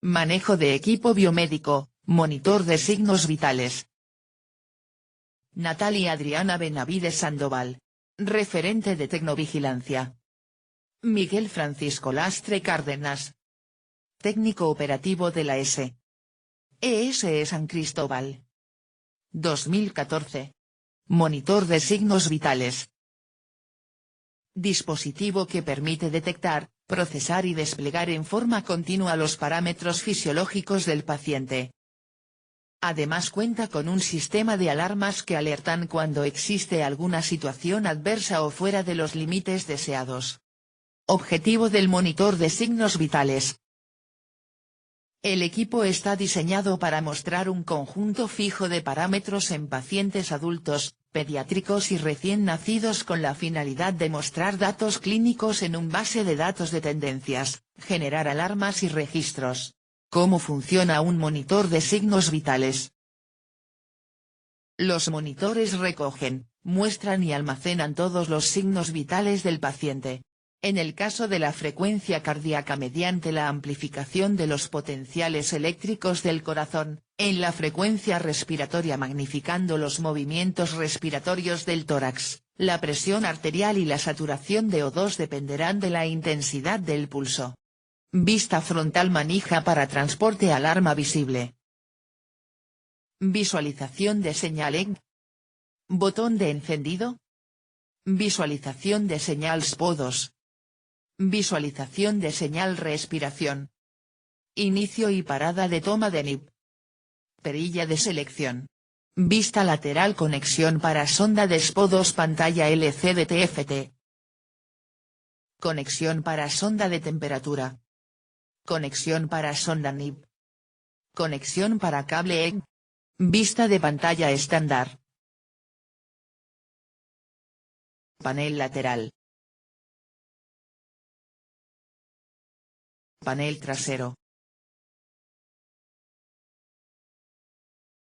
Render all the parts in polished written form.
Manejo de equipo biomédico, monitor de signos vitales. Natalia Adriana Benavides Sandoval. Referente de Tecnovigilancia. Miguel Francisco Lastre Cárdenas. Técnico operativo de la S.E.S. San Cristóbal. 2014. Monitor de signos vitales. Dispositivo que permite detectar, procesar y desplegar en forma continua los parámetros fisiológicos del paciente. Además cuenta con un sistema de alarmas que alertan cuando existe alguna situación adversa o fuera de los límites deseados. Objetivo del monitor de signos vitales. El equipo está diseñado para mostrar un conjunto fijo de parámetros en pacientes adultos, pediátricos y recién nacidos con la finalidad de mostrar datos clínicos en un base de datos de tendencias, generar alarmas y registros. ¿Cómo funciona un monitor de signos vitales? Los monitores recogen, muestran y almacenan todos los signos vitales del paciente. En el caso de la frecuencia cardíaca mediante la amplificación de los potenciales eléctricos del corazón, en la frecuencia respiratoria magnificando los movimientos respiratorios del tórax, la presión arterial y la saturación de O2 dependerán de la intensidad del pulso. Vista frontal manija para transporte alarma visible. Visualización de señal EG. Botón de encendido. Visualización de señal SPO2. Visualización de señal respiración. Inicio y parada de toma de NIP. Perilla de selección. Vista lateral conexión para sonda de SPO2 pantalla LCD TFT. Conexión para sonda de temperatura. Conexión para sonda NIP. Conexión para cable EG. Vista de pantalla estándar. Panel lateral. Panel trasero.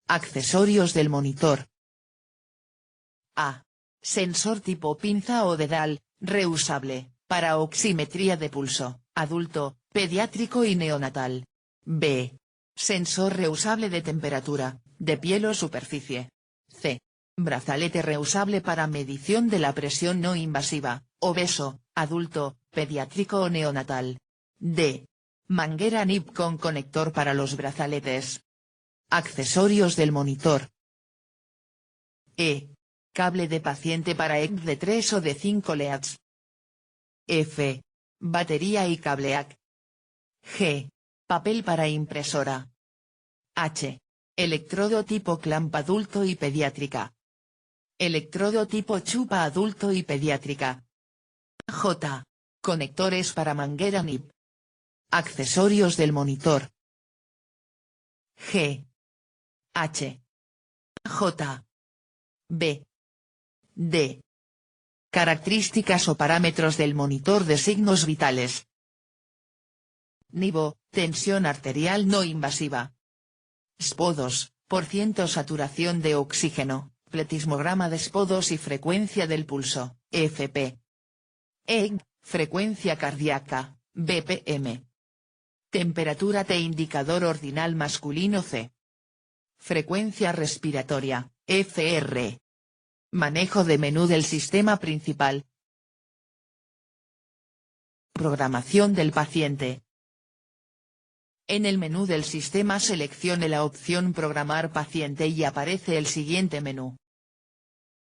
Accesorios del monitor. A. Sensor tipo pinza o dedal, reusable, para oximetría de pulso, adulto, pediátrico y neonatal. B. Sensor reusable de temperatura, de piel o superficie. C. Brazalete reusable para medición de la presión no invasiva, obeso, adulto, pediátrico o neonatal. D. Manguera NIP con conector para los brazaletes. Accesorios del monitor. E. Cable de paciente para ECG de 3 o de 5 LEADs. F. Batería y cable AC. G. Papel para impresora. H. Electrodo tipo clamp adulto y pediátrica. Electrodo tipo chupa adulto y pediátrica. J. Conectores para manguera NIP. Accesorios del monitor. G. H. J. B. D. Características o parámetros del monitor de signos vitales. NIVO, tensión arterial no invasiva. SPO2, % saturación de oxígeno, pletismograma de SPO2 y frecuencia del pulso, FP. EG, frecuencia cardíaca, BPM. Temperatura T indicador ordinal masculino C. Frecuencia respiratoria, FR. Manejo de menú del sistema principal. Programación del paciente. En el menú del sistema seleccione la opción Programar paciente y aparece el siguiente menú.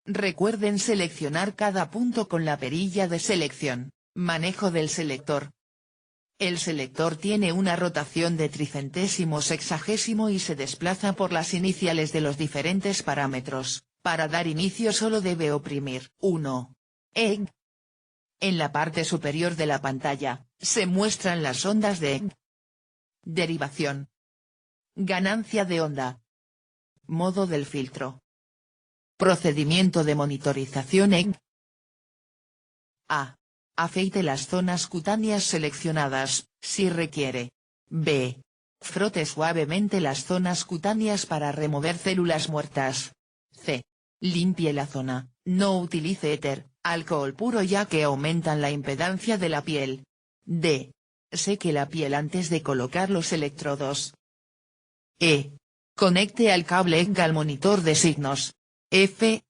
Recuerden seleccionar cada punto con la perilla de selección, manejo del selector. El selector tiene una rotación de tricentésimo sexagésimo y se desplaza por las iniciales de los diferentes parámetros. Para dar inicio solo debe oprimir 1. EG. En la parte superior de la pantalla, se muestran las ondas de EG. Derivación. Ganancia de onda. Modo del filtro. Procedimiento de monitorización EG. A. Afeite las zonas cutáneas seleccionadas, si requiere. B. Frote suavemente las zonas cutáneas para remover células muertas. C. Limpie la zona, no utilice éter, alcohol puro ya que aumentan la impedancia de la piel. D. Seque la piel antes de colocar los electrodos. E. Conecte al cable ENG al monitor de signos. F.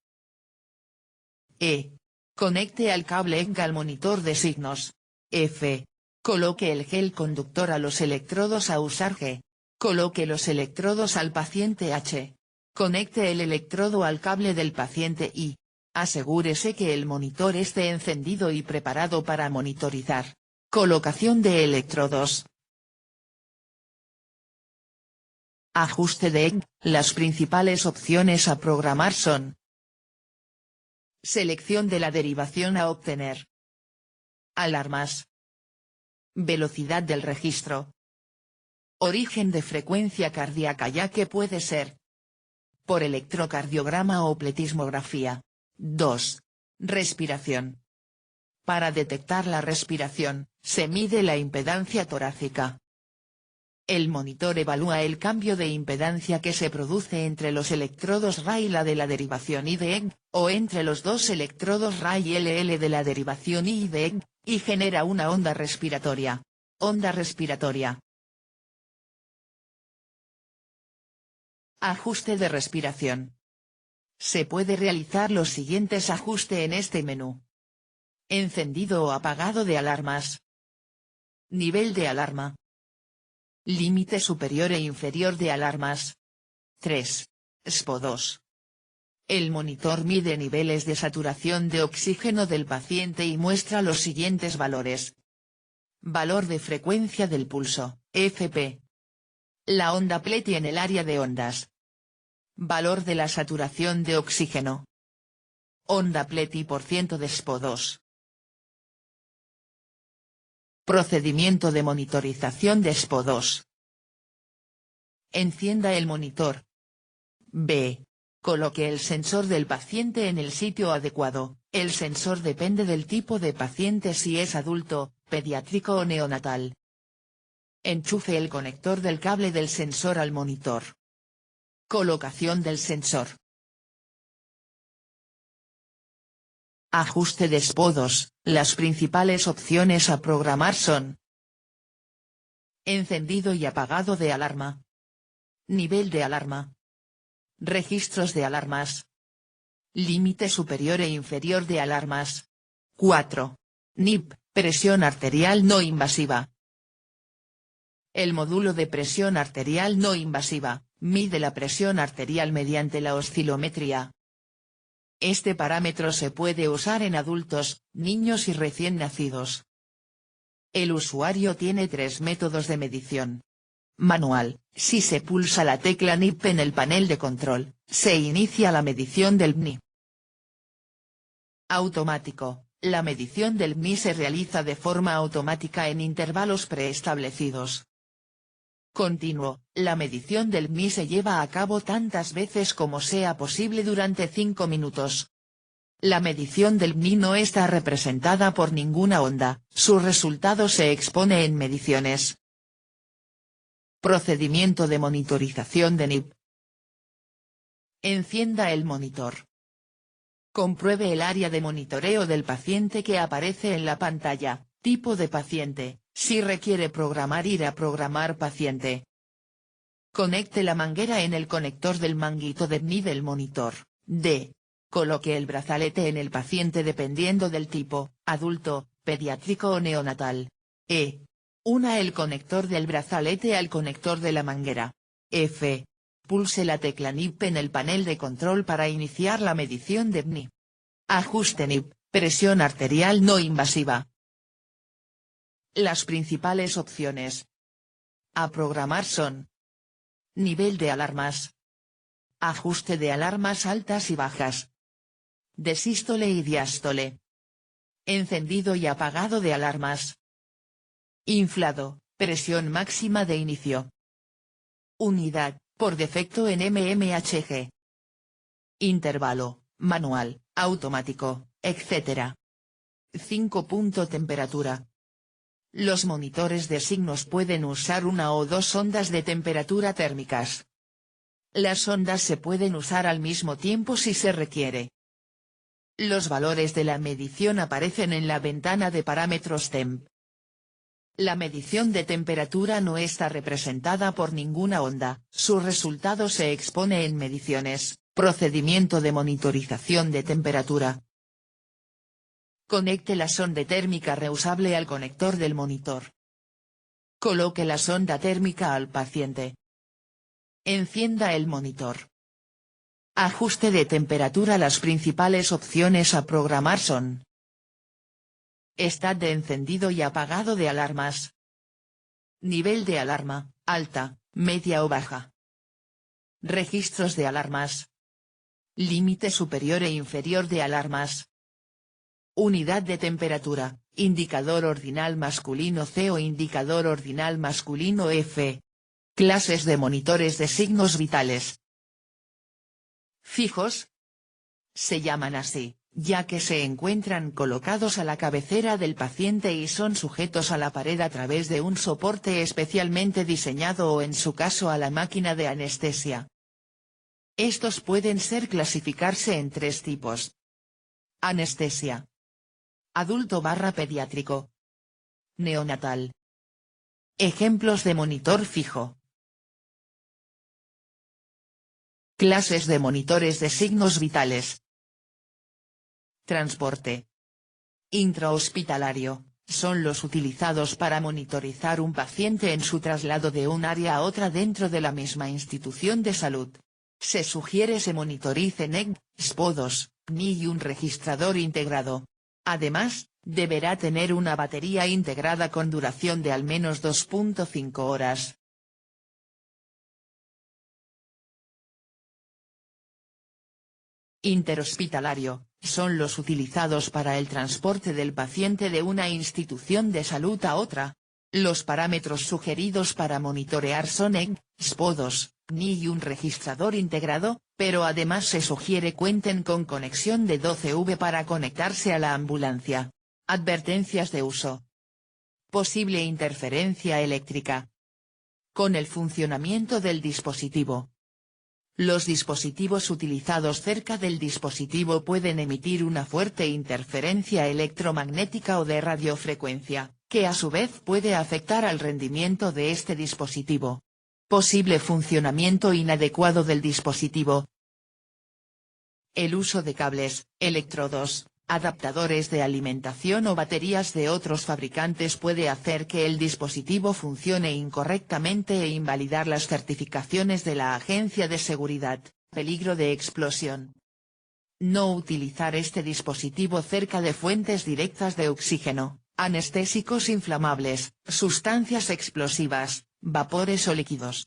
E. Conecte al cable ENG al monitor de signos. F. Coloque el gel conductor a los electrodos a usar G. Coloque los electrodos al paciente H. Conecte el electrodo al cable del paciente I. Asegúrese que el monitor esté encendido y preparado para monitorizar. Colocación de electrodos. Ajuste de ENG. Las principales opciones a programar son: selección de la derivación a obtener, alarmas, velocidad del registro, origen de frecuencia cardíaca, ya que puede ser por electrocardiograma o pletismografía. 2. Respiración. Para detectar la respiración, se mide la impedancia torácica. El monitor evalúa el cambio de impedancia que se produce entre los electrodos RA y la de la derivación I de ENG, o entre los dos electrodos RA y LL de la derivación I de ENG, y genera una onda respiratoria. Onda respiratoria. Ajuste de respiración. Se puede realizar los siguientes ajustes en este menú: encendido o apagado de alarmas, nivel de alarma, límite superior e inferior de alarmas. 3. SPO2. El monitor mide niveles de saturación de oxígeno del paciente y muestra los siguientes valores: valor de frecuencia del pulso, FP. La onda PLETI en el área de ondas. Valor de la saturación de oxígeno. Onda PLETI por ciento de SPO2. Procedimiento de monitorización de SPO2. Encienda el monitor. B. Coloque el sensor del paciente en el sitio adecuado. El sensor depende del tipo de paciente, si es adulto, pediátrico o neonatal. Enchufe el conector del cable del sensor al monitor. Colocación del sensor. Ajuste de SPO2. Las principales opciones a programar son: encendido y apagado de alarma, nivel de alarma, registros de alarmas, límite superior e inferior de alarmas. 4. NIP, presión arterial no invasiva. El módulo de presión arterial no invasiva mide la presión arterial mediante la oscilometría. Este parámetro se puede usar en adultos, niños y recién nacidos. El usuario tiene 3 métodos de medición. Manual: si se pulsa la tecla NIP en el panel de control, se inicia la medición del BNI. Automático: la medición del BNI se realiza de forma automática en intervalos preestablecidos. Continuo: la medición del BNI se lleva a cabo tantas veces como sea posible durante 5 minutos. La medición del BNI no está representada por ninguna onda, su resultado se expone en mediciones. Procedimiento de monitorización de NIP. Encienda el monitor. Compruebe el área de monitoreo del paciente que aparece en la pantalla, tipo de paciente, si requiere programar, ir a programar paciente. Conecte la manguera en el conector del manguito de BNI del monitor. D. Coloque el brazalete en el paciente dependiendo del tipo, adulto, pediátrico o neonatal. E. Una el conector del brazalete al conector de la manguera. F. Pulse la tecla NIP en el panel de control para iniciar la medición de BNI. Ajuste NIP, presión arterial no invasiva. Las principales opciones a programar son: nivel de alarmas, ajuste de alarmas altas y bajas, de sístole y diástole, encendido y apagado de alarmas, inflado, presión máxima de inicio, unidad, por defecto en mmHg, intervalo, manual, automático, etc. 5. Temperatura. Los monitores de signos pueden usar una o dos ondas de temperatura térmicas. Las ondas se pueden usar al mismo tiempo si se requiere. Los valores de la medición aparecen en la ventana de parámetros TEMP. La medición de temperatura no está representada por ninguna onda, su resultado se expone en mediciones, procedimiento de monitorización de temperatura. Conecte la sonda térmica reusable al conector del monitor. Coloque la sonda térmica al paciente. Encienda el monitor. Ajuste de temperatura. Las principales opciones a programar son: estado de encendido y apagado de alarmas. Nivel de alarma, alta, media o baja. Registros de alarmas. Límite superior e inferior de alarmas. Unidad de temperatura, indicador ordinal masculino C o indicador ordinal masculino F. Clases de monitores de signos vitales. Fijos. Se llaman así, ya que se encuentran colocados a la cabecera del paciente y son sujetos a la pared a través de un soporte especialmente diseñado o en su caso a la máquina de anestesia. Estos pueden clasificarse en 3 tipos. Anestesia. Adulto/pediátrico. Neonatal. Ejemplos de monitor fijo. Clases de monitores de signos vitales. Transporte. Intrahospitalario, son los utilizados para monitorizar un paciente en su traslado de un área a otra dentro de la misma institución de salud. Se sugiere se monitorice NEC, SPO2, NI y un registrador integrado. Además, deberá tener una batería integrada con duración de al menos 2.5 horas. Interhospitalario, son los utilizados para el transporte del paciente de una institución de salud a otra. Los parámetros sugeridos para monitorear son ECG, SPO2, NI y un registrador integrado, pero además se sugiere cuenten con conexión de 12V para conectarse a la ambulancia. Advertencias de uso. Posible interferencia eléctrica. Con el funcionamiento del dispositivo. Los dispositivos utilizados cerca del dispositivo pueden emitir una fuerte interferencia electromagnética o de radiofrecuencia, que a su vez puede afectar al rendimiento de este dispositivo. Posible funcionamiento inadecuado del dispositivo. El uso de cables, electrodos, adaptadores de alimentación o baterías de otros fabricantes puede hacer que el dispositivo funcione incorrectamente e invalidar las certificaciones de la Agencia de Seguridad. Peligro de explosión. No utilizar este dispositivo cerca de fuentes directas de oxígeno, anestésicos inflamables, sustancias explosivas, vapores o líquidos.